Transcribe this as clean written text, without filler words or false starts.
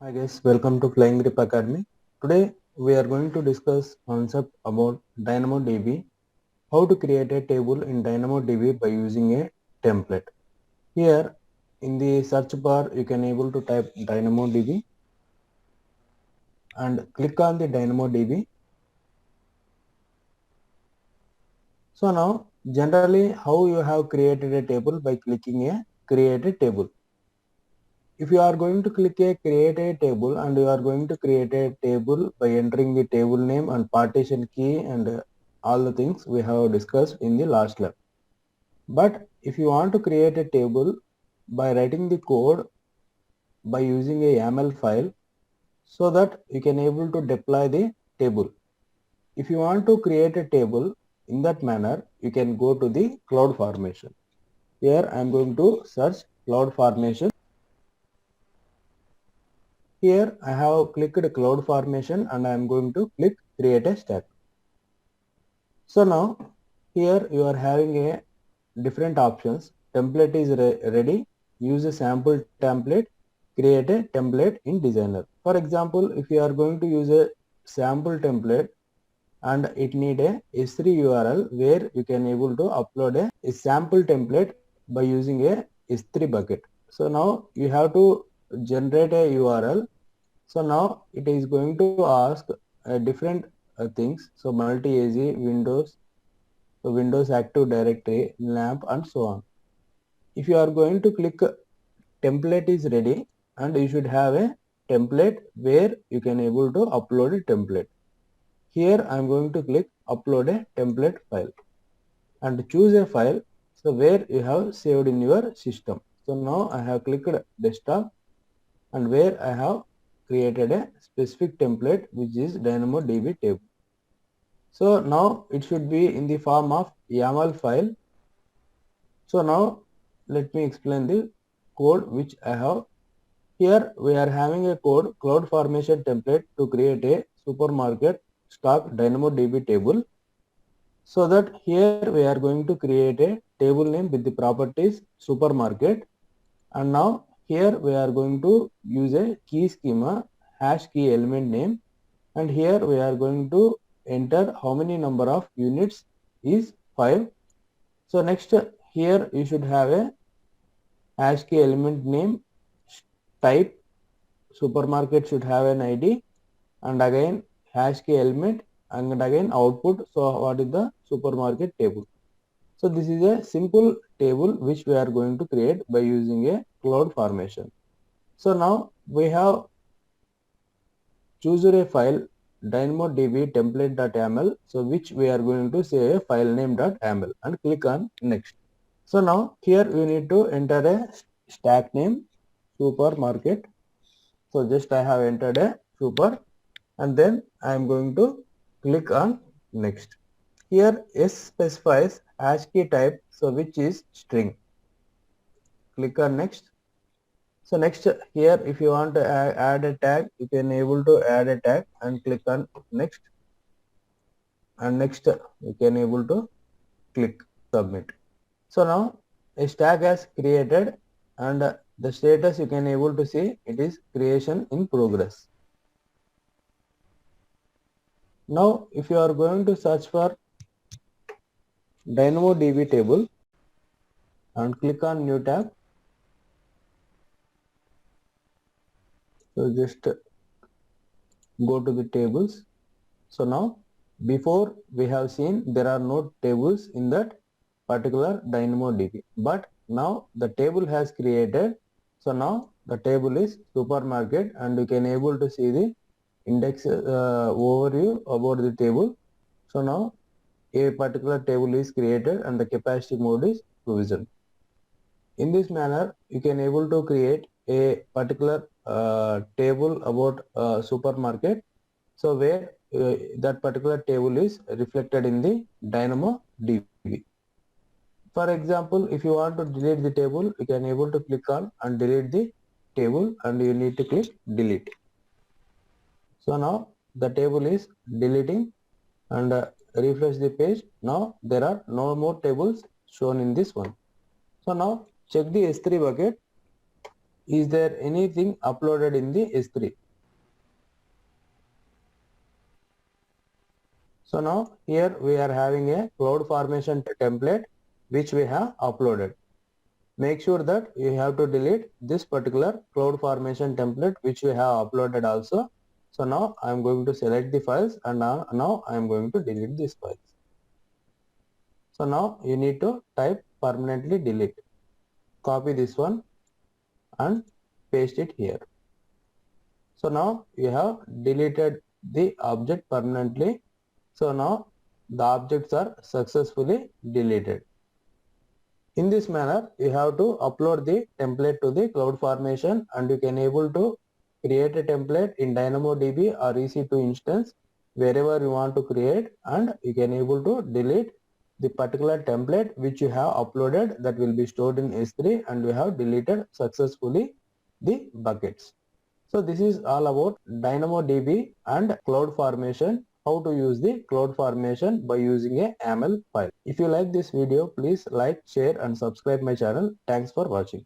Hi guys, welcome to Flying Grip Academy. Today we are going to discuss concept about DynamoDB, how to create a table in DynamoDB by using a template. Here in the search bar you can able to type DynamoDB and click on the DynamoDB. So now generally how you have created a table by clicking a create a table. If you are going to click a create a table and you are going to create a table by entering the table name and partition key and all the things we have discussed in the last lab. But if you want to create a table by writing the code by using a YAML file so that you can able to deploy the table. If you want to create a table in that manner, you can go to the CloudFormation. Here I am going to search CloudFormation. Here I have clicked CloudFormation and I am going to click create a stack. So now here you are having a different options. Template is ready. Use a sample template. Create a template in designer. For example, if you are going to use a sample template and it need a S3 URL where you can able to upload a sample template by using a S3 bucket. So now you have to generate a URL. So now it is going to ask different things. So multi-AZ, Windows, so Windows Active Directory, LAMP and so on. If you are going to click template is ready and you should have a template where you can able to upload a template. Here I am going to click upload a template file and choose a file so where you have saved in your system. So now I have clicked desktop and where I have created a specific template which is DynamoDB table. So now it should be in the form of YAML file. So now let me explain the code which I have. Here we are having a code CloudFormation template to create a supermarket stock DynamoDB table. So that here we are going to create a table name with the properties supermarket, and now here we are going to use a key schema hash key element name, and here we are going to enter how many number of units is 5. So next here you should have a hash key element name type supermarket should have an ID, and again hash key element and again output. So what is the supermarket table? So this is a simple table which we are going to create by using a CloudFormation. So now we have chosen a file dynamodb template.yaml, so which we are going to say a file name.yaml and click on next. So now here you need to enter a stack name supermarket. So just I have entered a super and then I am going to click on next. Here S specifies hash key type, so which is string. Click on next. So next here if you want to add a tag, you can able to add a tag and click on next, and next you can able to click submit. So now a stack has created and the status you can able to see it is creation in progress. Now if you are going to search for DynamoDB table and click on new tab, so just go to the tables. So now before we have seen there are no tables in that particular DynamoDB, but now the table has created. So now the table is supermarket and you can able to see the index overview about the table. So now a particular table is created and the capacity mode is provisioned. In this manner you can able to create a particular table about supermarket, so where that particular table is reflected in the DynamoDB. For example, if you want to delete the table, you can able to click on and delete the table and you need to click delete. So now the table is deleting and refresh the page. Now there are no more tables shown in this one. So now check the S3 bucket. is there anything uploaded in the S3? So now here we are having a CloudFormation template which we have uploaded. Make sure that you have to delete this particular CloudFormation template which we have uploaded also. So now I am going to select the files and now I am going to delete these files. So now you need to type permanently delete. Copy this one and paste it here. So now you have deleted the object permanently. So now the objects are successfully deleted. In this manner, you have to upload the template to the CloudFormation and you can able to create a template in Dynamodb or EC2 instance wherever you want to create, and you can able to delete the particular template which you have uploaded that will be stored in S3 and we have deleted successfully the buckets. So this is all about Dynamodb and CloudFormation, how to use the CloudFormation by using a YAML file. If you like this video, please like, share and subscribe my channel. Thanks for watching.